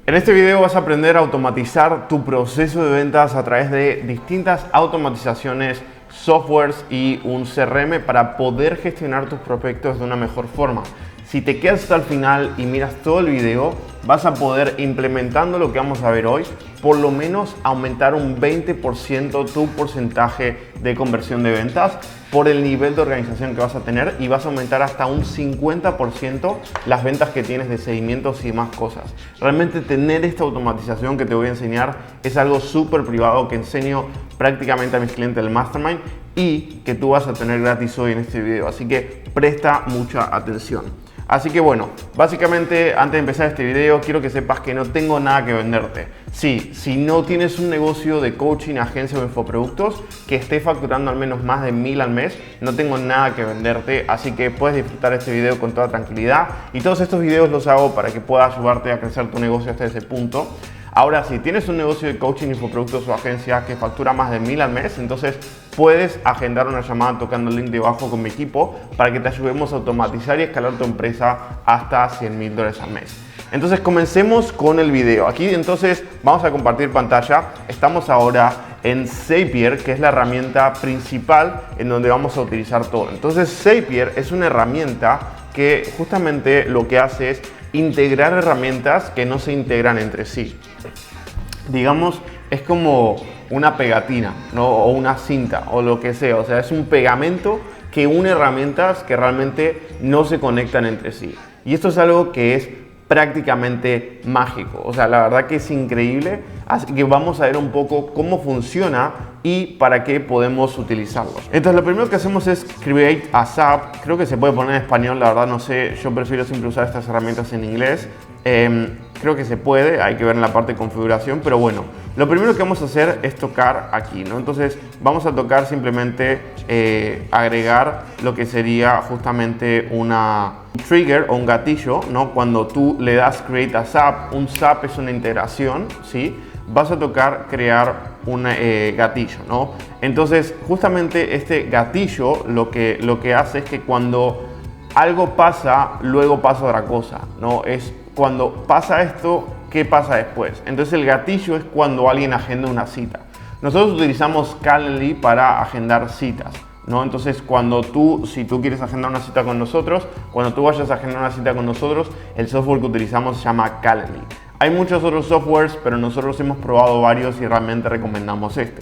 En este video vas a aprender a automatizar tu proceso de ventas a través de distintas automatizaciones, softwares y un CRM para poder gestionar tus prospectos de una mejor forma. Si te quedas hasta el final y miras todo el video, vas a poder, implementando lo que vamos a ver hoy, por lo menos aumentar un 20% tu porcentaje de conversión de ventas por el nivel de organización que vas a tener, y vas a aumentar hasta un 50% las ventas que tienes de seguimientos y demás cosas. Realmente tener esta automatización que te voy a enseñar es algo súper privado que enseño prácticamente a mis clientes del Mastermind y que tú vas a tener gratis hoy en este video, así que presta mucha atención. Así que bueno, básicamente antes de empezar este video quiero que sepas que no tengo nada que venderte. Sí, si no tienes un negocio de coaching, agencia o infoproductos que esté facturando al menos más de 1000 al mes, no tengo nada que venderte, así que puedes disfrutar este video con toda tranquilidad, y todos estos videos los hago para que pueda ayudarte a crecer tu negocio hasta ese punto. Ahora, si tienes un negocio de coaching, infoproductos o agencia que factura más de 1000 al mes, entonces puedes agendar una llamada tocando el link debajo con mi equipo para que te ayudemos a automatizar y escalar tu empresa hasta $100,000 al mes. Entonces comencemos con el video. Aquí entonces vamos a compartir pantalla. Estamos ahora en Zapier, que es la herramienta principal en donde vamos a utilizar todo. Entonces Zapier es una herramienta que justamente lo que hace es integrar herramientas que no se integran entre sí. Digamos, es como una pegatina, ¿no? O una cinta o lo que sea. O sea, es un pegamento que une herramientas que realmente no se conectan entre sí. Y esto es algo que es prácticamente mágico. O sea, la verdad que es increíble. Así que vamos a ver un poco cómo funciona y para qué podemos utilizarlo. Entonces, lo primero que hacemos es create a SAP. Creo que se puede poner en español, la verdad no sé. Yo prefiero siempre usar estas herramientas en inglés. Creo que se puede, hay que ver en la parte de configuración, pero bueno, lo primero que vamos a hacer es tocar aquí, ¿no? Entonces vamos a tocar simplemente agregar lo que sería justamente una trigger o un gatillo, ¿no? Cuando tú le das create a SAP, un SAP es una integración, ¿sí? Vas a tocar crear un gatillo, ¿no? Entonces justamente este gatillo lo que hace es que cuando algo pasa, luego pasa otra cosa, ¿no? Es cuando pasa esto, ¿qué pasa después? Entonces el gatillo es cuando alguien agenda una cita. Nosotros utilizamos Calendly para agendar citas, ¿no? Entonces si tú quieres agendar una cita con nosotros, cuando tú vayas a agendar una cita con nosotros, el software que utilizamos se llama Calendly. Hay muchos otros softwares, pero nosotros hemos probado varios y realmente recomendamos este.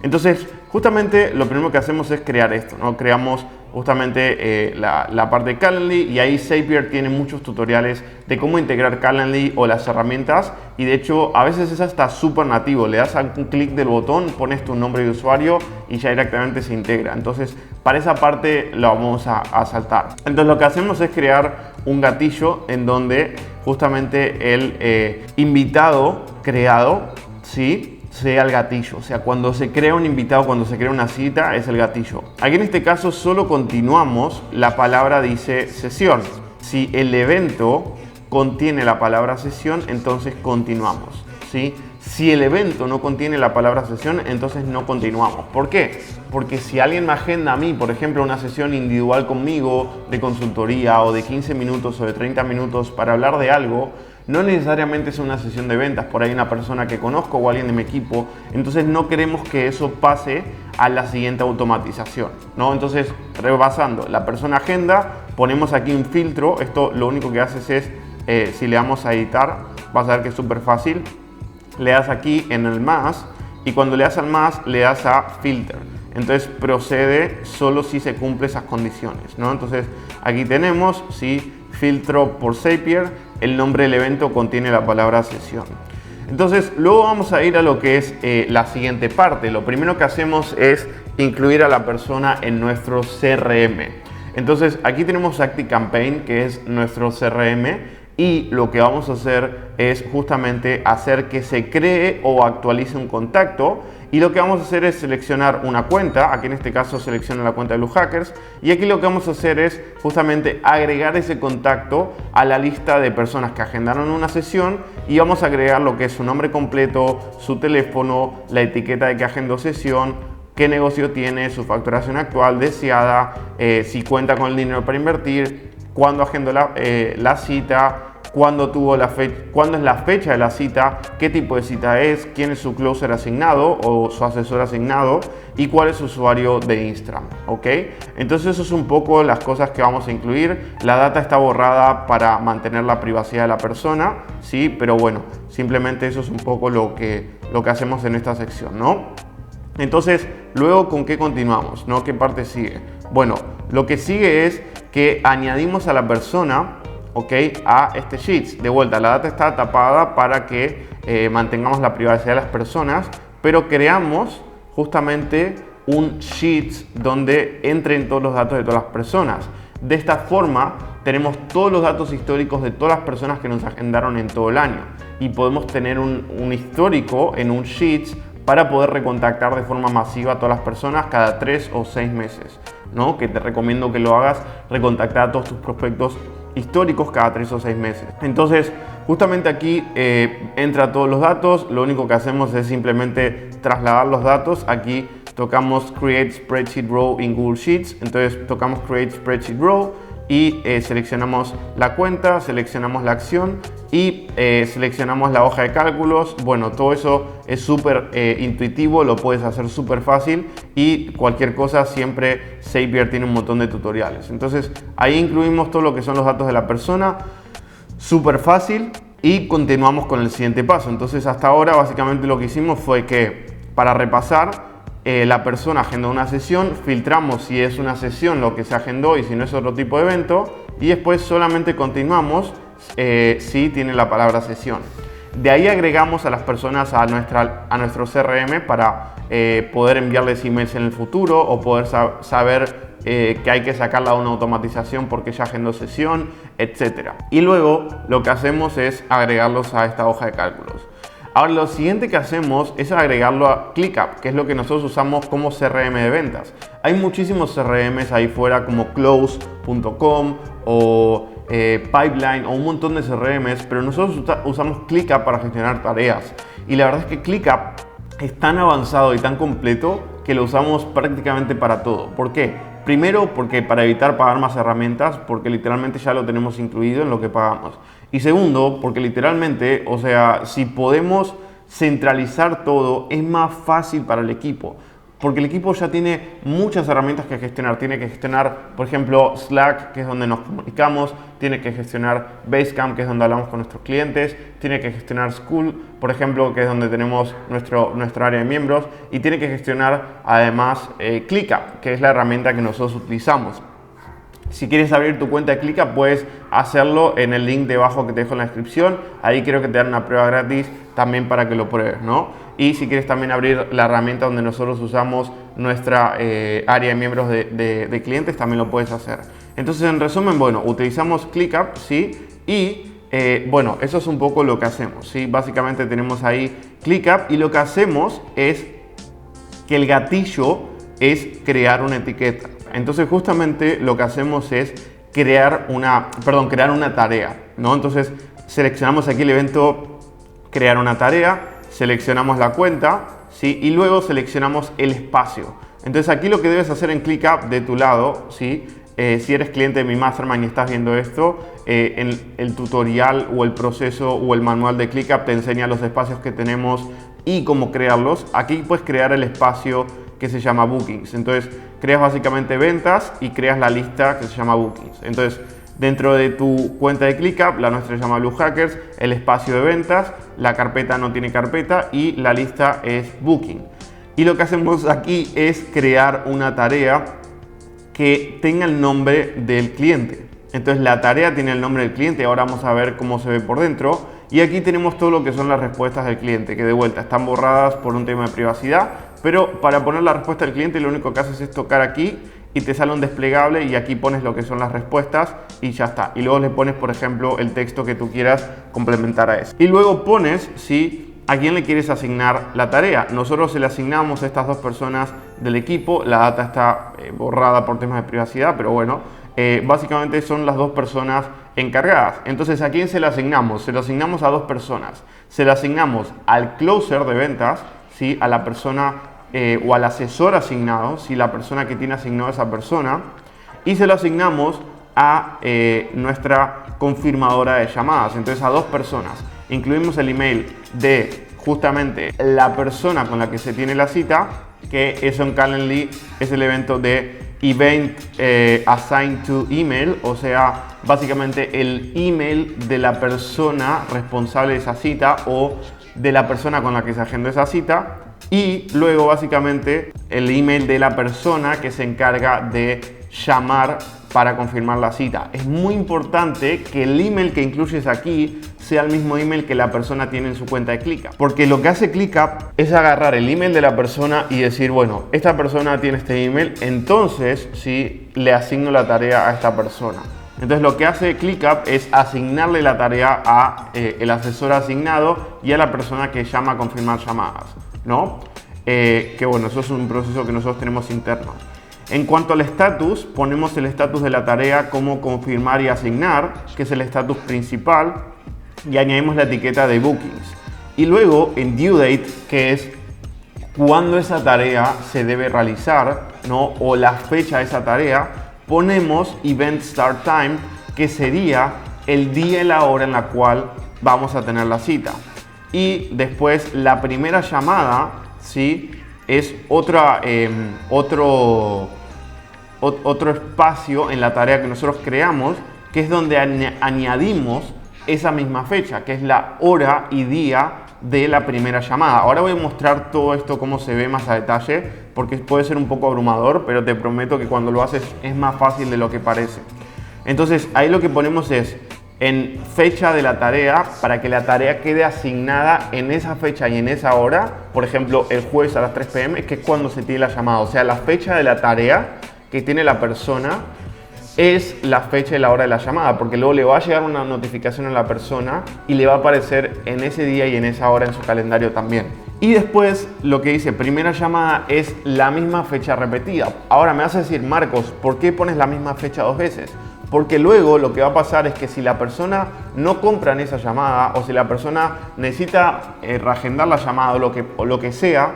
Entonces, justamente lo primero que hacemos es crear esto, ¿no? Creamos justamente la parte de Calendly, y ahí Zapier tiene muchos tutoriales de cómo integrar Calendly o las herramientas, y de hecho a veces es hasta súper nativo. Le das un clic del botón, pones tu nombre de usuario y ya directamente se integra. Entonces para esa parte lo vamos a saltar. Entonces lo que hacemos es crear un gatillo en donde justamente el invitado creado, ¿sí?, sea el gatillo. O sea, cuando se crea un invitado, cuando se crea una cita, es el gatillo. Aquí en este caso solo continuamos, la palabra dice sesión. Si el evento contiene la palabra sesión, entonces continuamos, ¿sí? Si el evento no contiene la palabra sesión, entonces no continuamos. ¿Por qué? Porque si alguien me agenda a mí, por ejemplo, una sesión individual conmigo de consultoría o de 15 minutos o de 30 minutos para hablar de algo, no necesariamente es una sesión de ventas, por ahí una persona que conozco o alguien de mi equipo, entonces no queremos que eso pase a la siguiente automatización, ¿no? Entonces, repasando, la persona agenda, ponemos aquí un filtro. Esto lo único que haces es, si le damos a editar, vas a ver que es súper fácil. Le das aquí en el más, y cuando le das al más, le das a filter. Entonces procede solo si se cumplen esas condiciones, ¿no? Entonces aquí tenemos, si filtro por Zapier, el nombre del evento contiene la palabra sesión. Entonces luego vamos a ir a lo que es la siguiente parte. Lo primero que hacemos es incluir a la persona en nuestro CRM. Entonces aquí tenemos ActiveCampaign, que es nuestro CRM, y lo que vamos a hacer es justamente hacer que se cree o actualice un contacto, y lo que vamos a hacer es seleccionar una cuenta. Aquí en este caso selecciona la cuenta de Blue Hackers, y aquí lo que vamos a hacer es justamente agregar ese contacto a la lista de personas que agendaron una sesión, y vamos a agregar lo que es su nombre completo, su teléfono, la etiqueta de que agendó sesión, qué negocio tiene, su facturación actual deseada, si cuenta con el dinero para invertir, cuándo agendó la cita, cuándo es la fecha de la cita, qué tipo de cita es, quién es su closer asignado o su asesor asignado y cuál es su usuario de Instagram, ¿ok? Entonces eso es un poco las cosas que vamos a incluir. La data está borrada para mantener la privacidad de la persona, ¿sí? Pero bueno, simplemente eso es un poco lo que hacemos en esta sección, ¿no? Entonces, luego, ¿con qué continuamos? ¿No? ¿Qué parte sigue? Bueno, lo que sigue es que añadimos a la persona, ¿ok?, a este Sheets. De vuelta, la data está tapada para que mantengamos la privacidad de las personas, pero creamos justamente un Sheets donde entren todos los datos de todas las personas. De esta forma, tenemos todos los datos históricos de todas las personas que nos agendaron en todo el año y podemos tener un histórico en un Sheets para poder recontactar de forma masiva a todas las personas cada 3 o 6 meses, ¿no? Que te recomiendo que lo hagas, recontactar a todos tus prospectos históricos cada 3 o 6 meses. Entonces, justamente aquí entra todos los datos. Lo único que hacemos es simplemente trasladar los datos. Aquí tocamos Create Spreadsheet Row in Google Sheets. Entonces tocamos Create Spreadsheet Row y seleccionamos la cuenta, seleccionamos la acción y seleccionamos la hoja de cálculos. Bueno, todo eso es súper intuitivo, lo puedes hacer súper fácil y cualquier cosa siempre Zapier tiene un montón de tutoriales. Entonces ahí incluimos todo lo que son los datos de la persona, súper fácil, y continuamos con el siguiente paso. Entonces hasta ahora básicamente lo que hicimos fue que, para repasar, la persona agendó una sesión, filtramos si es una sesión lo que se agendó y si no es otro tipo de evento, y después solamente continuamos si tiene la palabra sesión. De ahí agregamos a las personas a nuestro CRM para poder enviarles emails en el futuro o poder saber que hay que sacarla a una automatización porque ya agendó sesión, etc. Y luego lo que hacemos es agregarlos a esta hoja de cálculos. Ahora lo siguiente que hacemos es agregarlo a ClickUp, que es lo que nosotros usamos como CRM de ventas. Hay muchísimos CRMs ahí fuera como Close.com o Pipeline o un montón de CRMs, pero nosotros usamos ClickUp para gestionar tareas. Y la verdad es que ClickUp es tan avanzado y tan completo que lo usamos prácticamente para todo. ¿Por qué? Primero, porque para evitar pagar más herramientas, porque literalmente ya lo tenemos incluido en lo que pagamos. Y segundo, porque literalmente, o sea, si podemos centralizar todo, es más fácil para el equipo. Porque el equipo ya tiene muchas herramientas que gestionar. Tiene que gestionar, por ejemplo, Slack, que es donde nos comunicamos. Tiene que gestionar Basecamp, que es donde hablamos con nuestros clientes. Tiene que gestionar School, por ejemplo, que es donde tenemos nuestra área de miembros. Y tiene que gestionar, además, ClickUp, que es la herramienta que nosotros utilizamos. Si quieres abrir tu cuenta de ClickUp, puedes hacerlo en el link debajo que te dejo en la descripción. Ahí creo que te dan una prueba gratis también para que lo pruebes, ¿no? Y si quieres también abrir la herramienta donde nosotros usamos nuestra área de miembros de clientes, también lo puedes hacer. Entonces, en resumen, bueno, utilizamos ClickUp, ¿sí? Y bueno, eso es un poco lo que hacemos, ¿sí? Básicamente tenemos ahí ClickUp y lo que hacemos es que el gatillo es crear una etiqueta. Entonces justamente lo que hacemos es crear una tarea, ¿no? Entonces seleccionamos aquí el evento crear una tarea, seleccionamos la cuenta, ¿sí? Y luego seleccionamos el espacio. Entonces aquí lo que debes hacer en ClickUp de tu lado, ¿sí? Si eres cliente de mi Mastermind y estás viendo esto, en el tutorial o el proceso o el manual de ClickUp te enseña los espacios que tenemos y cómo crearlos. Aquí puedes crear el espacio que se llama Bookings. Entonces creas básicamente ventas y creas la lista que se llama Bookings. Entonces dentro de tu cuenta de ClickUp, la nuestra se llama Blue Hackers, el espacio de ventas, la carpeta no tiene carpeta y la lista es Booking. Y lo que hacemos aquí es crear una tarea que tenga el nombre del cliente. Entonces la tarea tiene el nombre del cliente. Ahora vamos a ver cómo se ve por dentro. Y aquí tenemos todo lo que son las respuestas del cliente, que de vuelta están borradas por un tema de privacidad. Pero para poner la respuesta del cliente lo único que haces es tocar aquí y te sale un desplegable y aquí pones lo que son las respuestas y ya está. Y luego le pones, por ejemplo, el texto que tú quieras complementar a eso. Y luego pones, ¿sí?, a quién le quieres asignar la tarea. Nosotros se le asignamos a estas dos personas del equipo. La data está borrada por temas de privacidad, pero bueno, básicamente son las dos personas encargadas. Entonces, ¿a quién se le asignamos? Se lo asignamos a dos personas. Se le asignamos al closer de ventas, ¿sí?, a la persona o al asesor asignado, si la persona que tiene asignado a esa persona, y se lo asignamos a nuestra confirmadora de llamadas. Entonces a dos personas. Incluimos el email de justamente la persona con la que se tiene la cita, que eso en Calendly es el evento de Event Assigned to Email, o sea, básicamente el email de la persona responsable de esa cita o de la persona con la que se agendó esa cita, y luego básicamente el email de la persona que se encarga de llamar para confirmar la cita. Es muy importante que el email que incluyes aquí sea el mismo email que la persona tiene en su cuenta de ClickUp, porque lo que hace ClickUp es agarrar el email de la persona y decir, bueno, esta persona tiene este email, entonces sí le asigno la tarea a esta persona. Entonces lo que hace ClickUp es asignarle la tarea a el asesor asignado y a la persona que llama a confirmar llamadas, ¿no? Que bueno, eso es un proceso que nosotros tenemos interno. En cuanto al estatus, ponemos el estatus de la tarea como confirmar y asignar, que es el estatus principal, y añadimos la etiqueta de bookings. Y luego en due date, que es cuándo esa tarea se debe realizar, ¿no? O la fecha de esa tarea, ponemos event start time, que sería el día y la hora en la cual vamos a tener la cita. Y después la primera llamada, ¿sí? Es otro espacio en la tarea que nosotros creamos, que es donde añadimos esa misma fecha, que es la hora y día de la primera llamada. Ahora voy a mostrar todo esto cómo se ve más a detalle, porque puede ser un poco abrumador, pero te prometo que cuando lo haces es más fácil de lo que parece. Entonces ahí lo que ponemos es en fecha de la tarea, para que la tarea quede asignada en esa fecha y en esa hora. Por ejemplo, el jueves a las 3 p.m. que es cuando se tiene la llamada, o sea, la fecha de la tarea que tiene la persona es la fecha y la hora de la llamada, porque luego le va a llegar una notificación a la persona y le va a aparecer en ese día y en esa hora en su calendario también. Y después lo que dice primera llamada es la misma fecha repetida. Ahora me vas a decir, Marcos, ¿por qué pones la misma fecha dos veces? Porque luego lo que va a pasar es que si la persona no compra en esa llamada, o si la persona necesita reagendar la llamada o lo que sea,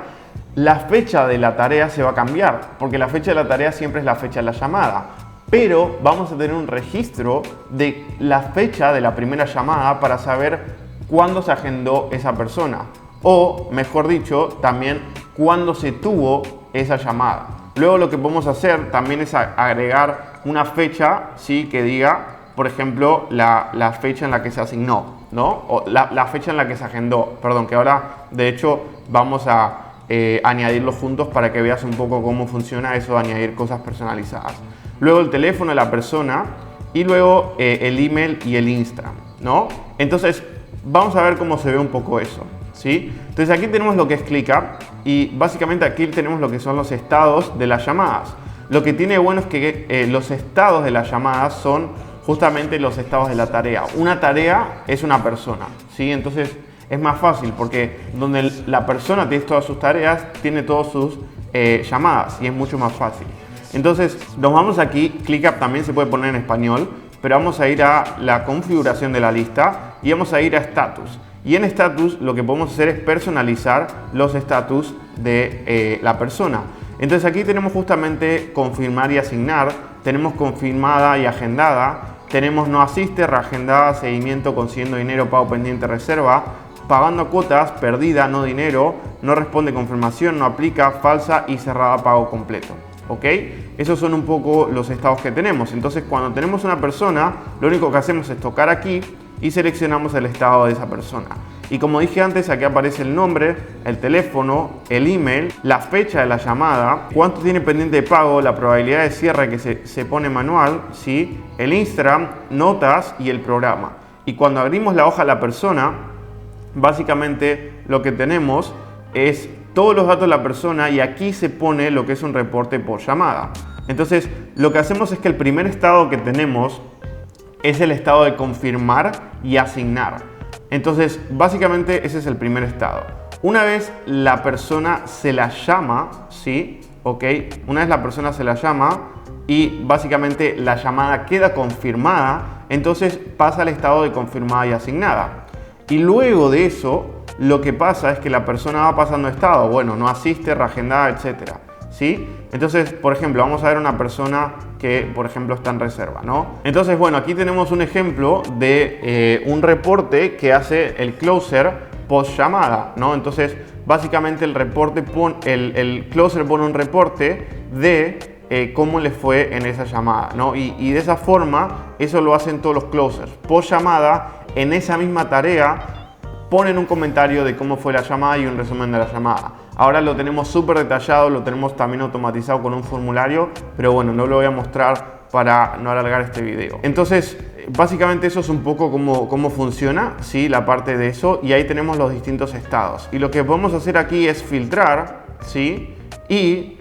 la fecha de la tarea se va a cambiar, porque la fecha de la tarea siempre es la fecha de la llamada. Pero vamos a tener un registro de la fecha de la primera llamada para saber cuándo se agendó esa persona. O, mejor dicho, también cuándo se tuvo esa llamada. Luego lo que podemos hacer también es agregar una fecha, ¿sí? Que diga, por ejemplo, la fecha en la que se asignó, ¿no? O la fecha en la que se agendó. Perdón, que ahora de hecho vamos a añadirlos juntos para que veas un poco cómo funciona eso de añadir cosas personalizadas. Luego el teléfono de la persona y luego el email y el Instagram, ¿no? Entonces vamos a ver cómo se ve un poco eso, ¿sí? Entonces aquí tenemos lo que es ClickUp y básicamente aquí tenemos lo que son los estados de las llamadas. Lo que tiene bueno es que los estados de las llamadas son justamente los estados de la tarea. Una tarea es una persona, ¿sí? Entonces es más fácil porque donde la persona tiene todas sus tareas, tiene todas sus llamadas y es mucho más fácil. Entonces nos vamos aquí, ClickUp también se puede poner en español, pero vamos a ir a la configuración de la lista y vamos a ir a status. Y en status lo que podemos hacer es personalizar los status de la persona. Entonces aquí tenemos justamente confirmar y asignar, tenemos confirmada y agendada, tenemos no asiste, reagendada, seguimiento, consiguiendo dinero, pago pendiente, reserva, pagando cuotas, perdida, no dinero, no responde confirmación, no aplica, falsa y cerrada, pago completo. ¿Ok? Esos son un poco los estados que tenemos. Entonces cuando tenemos una persona, lo único que hacemos es tocar aquí y seleccionamos el estado de esa persona. Y como dije antes, aquí aparece el nombre, el teléfono, el email, la fecha de la llamada, cuánto tiene pendiente de pago, la probabilidad de cierre que se pone manual, ¿sí? El Instagram, notas y el programa. Y cuando abrimos la hoja de la persona, básicamente lo que tenemos es todos los datos de la persona y aquí se pone lo que es un reporte por llamada. Entonces lo que hacemos es que el primer estado que tenemos es el estado de confirmar y asignar. Entonces básicamente ese es el primer estado. Una vez la persona se la llama, ¿sí? ¿Ok? Una vez la persona se la llama y básicamente la llamada queda confirmada, entonces pasa al estado de confirmada y asignada. Y luego de eso lo que pasa es que la persona va pasando de estado, bueno, no asiste, reagendada, etc. ¿Sí? Entonces, por ejemplo, vamos a ver una persona que, por ejemplo, está en reserva, ¿no? Entonces, bueno, aquí tenemos un ejemplo de un reporte que hace el closer post llamada, ¿no? Entonces, básicamente el closer pone un reporte de cómo le fue en esa llamada, ¿no? Y de esa forma, eso lo hacen todos los closers. Post llamada, en esa misma tarea, ponen un comentario de cómo fue la llamada y un resumen de la llamada. Ahora lo tenemos súper detallado, lo tenemos también automatizado con un formulario, pero bueno, no lo voy a mostrar para no alargar este video. Entonces, básicamente eso es un poco cómo funciona, ¿sí? La parte de eso, y ahí tenemos los distintos estados. Y lo que podemos hacer aquí es filtrar, ¿sí? Y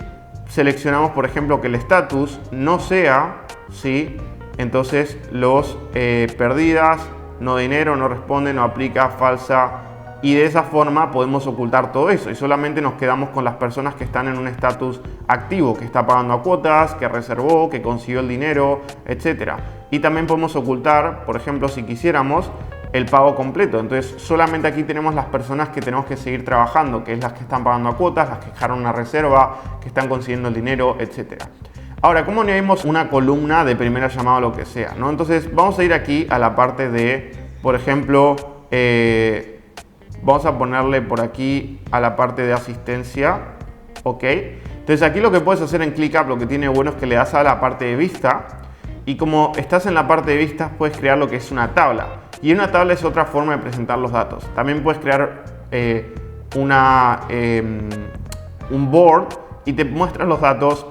seleccionamos, por ejemplo, que el estatus no sea, ¿sí? Entonces, los perdidas, no dinero, no responde, no aplica, falsa. Y de esa forma podemos ocultar todo eso y solamente nos quedamos con las personas que están en un estatus activo, que está pagando a cuotas, que reservó, que consiguió el dinero, etc. Y también podemos ocultar, por ejemplo, si quisiéramos, el pago completo. Entonces solamente aquí tenemos las personas que tenemos que seguir trabajando, que es las que están pagando a cuotas, las que dejaron una reserva, que están consiguiendo el dinero, etc. Ahora, ¿cómo añadimos una columna de primera llamada o lo que sea, ¿no? Entonces vamos a ir aquí a la parte de, por ejemplo, vamos a ponerle por aquí a la parte de asistencia, ¿ok? Entonces aquí lo que puedes hacer en ClickUp, lo que tiene bueno es que le das a la parte de vista y como estás en la parte de vistas puedes crear lo que es una tabla. Y una tabla es otra forma de presentar los datos. También puedes crear un board y te muestras los datos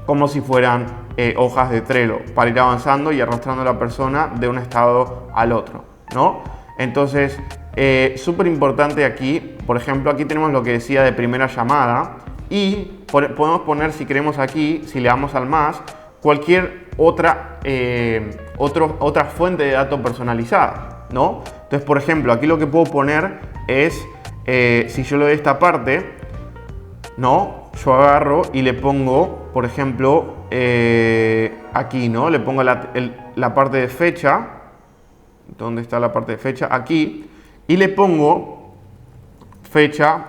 como si fueran hojas de Trello para ir avanzando y arrastrando a la persona de un estado al otro, ¿no? Entonces, súper importante aquí, por ejemplo, aquí tenemos lo que decía de primera llamada y podemos poner, si queremos aquí, si le damos al más, cualquier otra fuente de datos personalizada, ¿no? Entonces, por ejemplo, aquí lo que puedo poner es, si yo le doy esta parte, ¿no? Yo agarro y le pongo, por ejemplo, aquí, ¿no? Le pongo la parte de fecha. ¿Dónde está la parte de fecha? Aquí. Y le pongo fecha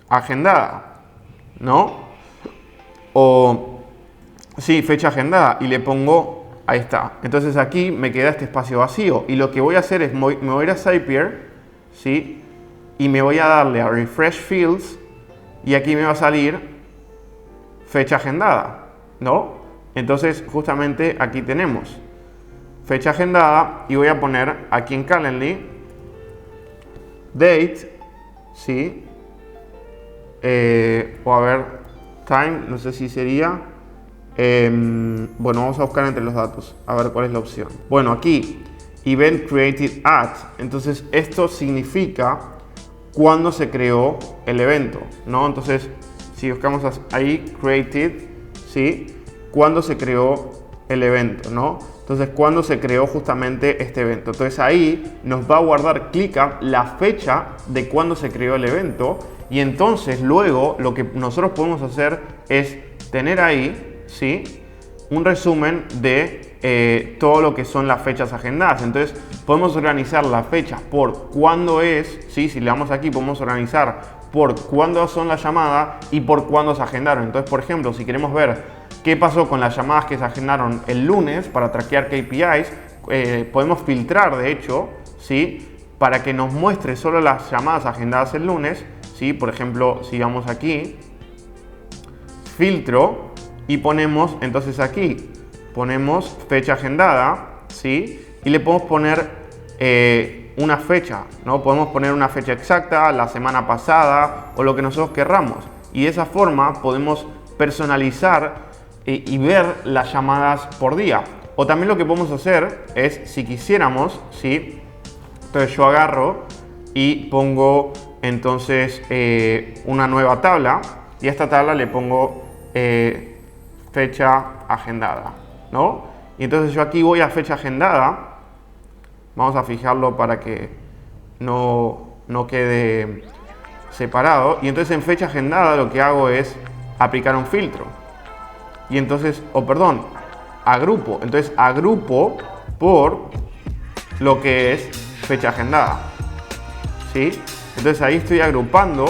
agendada, ¿no? O, sí, fecha agendada. Y le pongo, ahí está. Entonces aquí me queda este espacio vacío. Y lo que voy a hacer es, me voy a ir a Zapier, ¿sí? Y me voy a darle a Refresh Fields. Y aquí me va a salir fecha agendada, ¿no? Entonces, justamente aquí tenemos fecha agendada y voy a poner aquí en Calendly date, ¿sí? O a ver, time, no sé si sería, bueno, vamos a buscar entre los datos, a ver cuál es la opción. Bueno, aquí, event created at, entonces esto significa cuándo se creó el evento, ¿no? Entonces, si buscamos ahí, created, ¿sí? Cuándo se creó el evento, ¿no? Entonces, cuándo se creó justamente este evento. Entonces, ahí nos va a guardar ClickUp la fecha de cuándo se creó el evento y entonces luego lo que nosotros podemos hacer es tener ahí, ¿sí? Un resumen de todo lo que son las fechas agendadas. Entonces, podemos organizar las fechas por cuándo es, ¿sí? Si le damos aquí, podemos organizar por cuándo son las llamadas y por cuándo se agendaron. Entonces, por ejemplo, si queremos ver qué pasó con las llamadas que se agendaron el lunes para traquear KPIs, podemos filtrar, de hecho, ¿sí? Para que nos muestre solo las llamadas agendadas el lunes, ¿sí? Por ejemplo, si vamos aquí, filtro, y ponemos, entonces aquí, ponemos fecha agendada, ¿sí? Y le podemos poner una fecha, ¿no? Podemos poner una fecha exacta, la semana pasada o lo que nosotros querramos. Y de esa forma podemos personalizar y ver las llamadas por día. O también lo que podemos hacer es, si quisiéramos, ¿sí? Entonces yo agarro y pongo entonces una nueva tabla y a esta tabla le pongo fecha agendada, ¿no? Y entonces yo aquí voy a fecha agendada. Vamos a fijarlo para que no quede separado. Y entonces en fecha agendada lo que hago es aplicar un filtro. Y entonces, agrupo. Entonces agrupo por lo que es fecha agendada, ¿sí? Entonces ahí estoy agrupando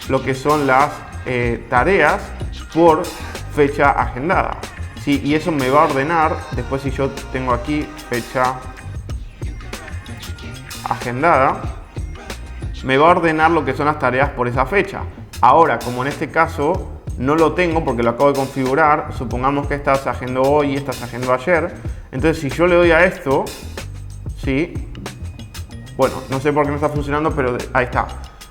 lo que son las tareas por fecha agendada. ¿Sí? Y eso me va a ordenar, después si yo tengo aquí fecha agendada, me va a ordenar lo que son las tareas por esa fecha. Ahora, como en este caso no lo tengo porque lo acabo de configurar, supongamos que esta se agendó hoy y esta se agendó ayer, entonces si yo le doy a esto, ¿sí? Bueno, no sé por qué no está funcionando, pero ahí está.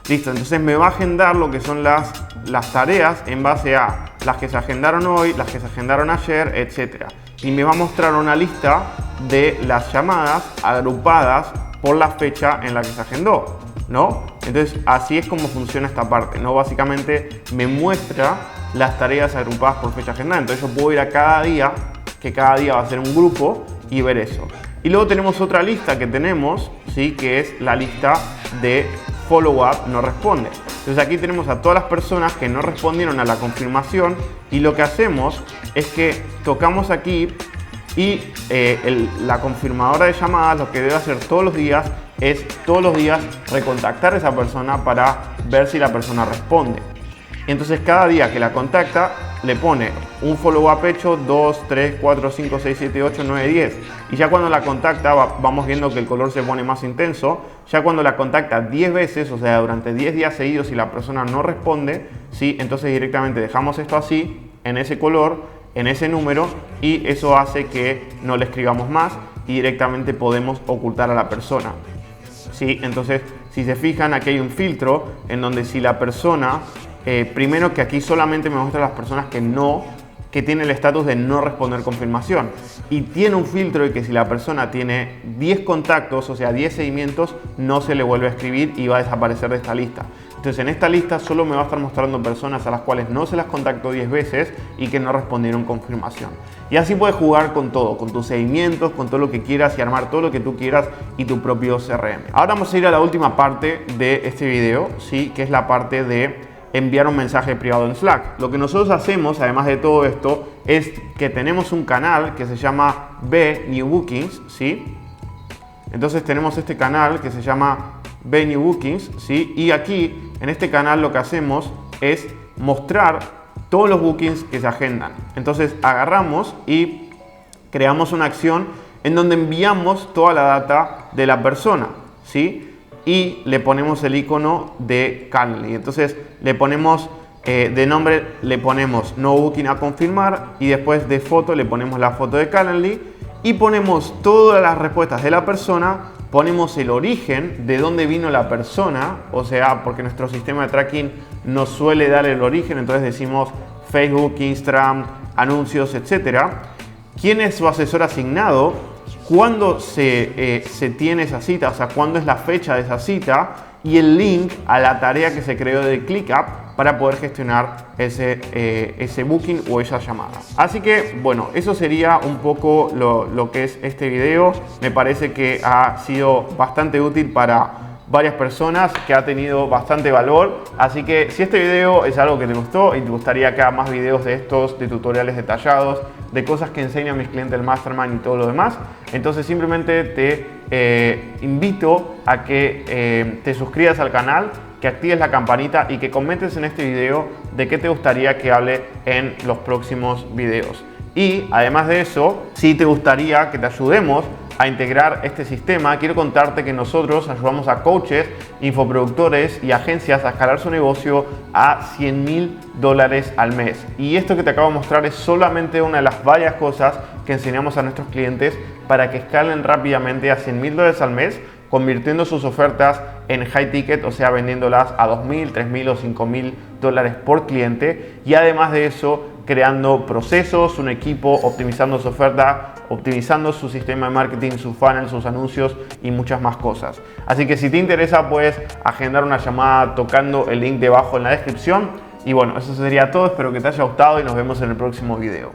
Listo, entonces me va a agendar lo que son las tareas en base a las que se agendaron hoy, las que se agendaron ayer, etc. Y me va a mostrar una lista de las llamadas agrupadas por la fecha en la que se agendó, ¿no? Entonces así es como funciona esta parte, ¿no? Básicamente me muestra las tareas agrupadas por fecha agendada. Entonces yo puedo ir a cada día, que cada día va a ser un grupo, y ver eso. Y luego tenemos otra lista que tenemos, ¿sí? Que es la lista de follow-up no responde. Entonces aquí tenemos a todas las personas que no respondieron a la confirmación, y lo que hacemos es que tocamos aquí y la confirmadora de llamadas lo que debe hacer todos los días es recontactar a esa persona para ver si la persona responde. Y entonces cada día que la contacta le pone un follow-up hecho 2, 3, 4, 5, 6, 7, 8, 9, 10. Y ya cuando la contacta vamos viendo que el color se pone más intenso. Ya cuando la contacta 10 veces, o sea durante 10 días seguidos, y la persona no responde, ¿sí? Entonces directamente dejamos esto así, en ese color, en ese número, y eso hace que no le escribamos más y directamente podemos ocultar a la persona. ¿Sí? Entonces, si se fijan, aquí hay un filtro en donde si la persona, primero que aquí solamente me muestra las personas que tienen el estatus de no responder confirmación, y tiene un filtro de que si la persona tiene 10 contactos, o sea 10 seguimientos, no se le vuelve a escribir y va a desaparecer de esta lista. Entonces en esta lista solo me va a estar mostrando personas a las cuales no se las contactó 10 veces y que no respondieron confirmación. Y así puedes jugar con todo, con tus seguimientos, con todo lo que quieras y armar todo lo que tú quieras y tu propio CRM. Ahora vamos a ir a la última parte de este video, ¿sí? Que es la parte de enviar un mensaje privado en Slack. Lo que nosotros hacemos, además de todo esto, es que tenemos un canal que se llama B New Bookings, ¿sí? Entonces tenemos este canal que se llama B New Bookings, ¿sí? Y aquí en este canal lo que hacemos es mostrar todos los bookings que se agendan. Entonces agarramos y creamos una acción en donde enviamos toda la data de la persona, ¿sí? Y le ponemos el icono de Calendly. Entonces le ponemos de nombre, le ponemos no booking a confirmar, y después de foto le ponemos la foto de Calendly y ponemos todas las respuestas de la persona. Ponemos el origen de dónde vino la persona, o sea, porque nuestro sistema de tracking nos suele dar el origen, entonces decimos Facebook, Instagram, anuncios, etcétera. ¿Quién es su asesor asignado? ¿Cuándo se tiene esa cita? O sea, ¿cuándo es la fecha de esa cita? Y el link a la tarea que se creó de ClickUp para poder gestionar ese booking o esa llamada. Así que, bueno, eso sería un poco lo que es este video. Me parece que ha sido bastante útil para varias personas, que ha tenido bastante valor. Así que si este video es algo que te gustó y te gustaría que haga más videos de estos, de tutoriales detallados, de cosas que enseño a mis clientes del Mastermind y todo lo demás, entonces simplemente te invito a que te suscribas al canal, que actives la campanita y que comentes en este video de qué te gustaría que hable en los próximos videos. Y además de eso, si te gustaría que te ayudemos a integrar este sistema, quiero contarte que nosotros ayudamos a coaches, infoproductores y agencias a escalar su negocio a $100,000 al mes. Y esto que te acabo de mostrar es solamente una de las varias cosas que enseñamos a nuestros clientes para que escalen rápidamente a $100,000 al mes, convirtiendo sus ofertas en high ticket, o sea, vendiéndolas a $2,000, $3,000 o $5,000 por cliente. Y además de eso, creando procesos, un equipo, optimizando su oferta, optimizando su sistema de marketing, su funnel, sus anuncios y muchas más cosas. Así que si te interesa, puedes agendar una llamada tocando el link debajo en la descripción. Y bueno, eso sería todo. Espero que te haya gustado y nos vemos en el próximo video.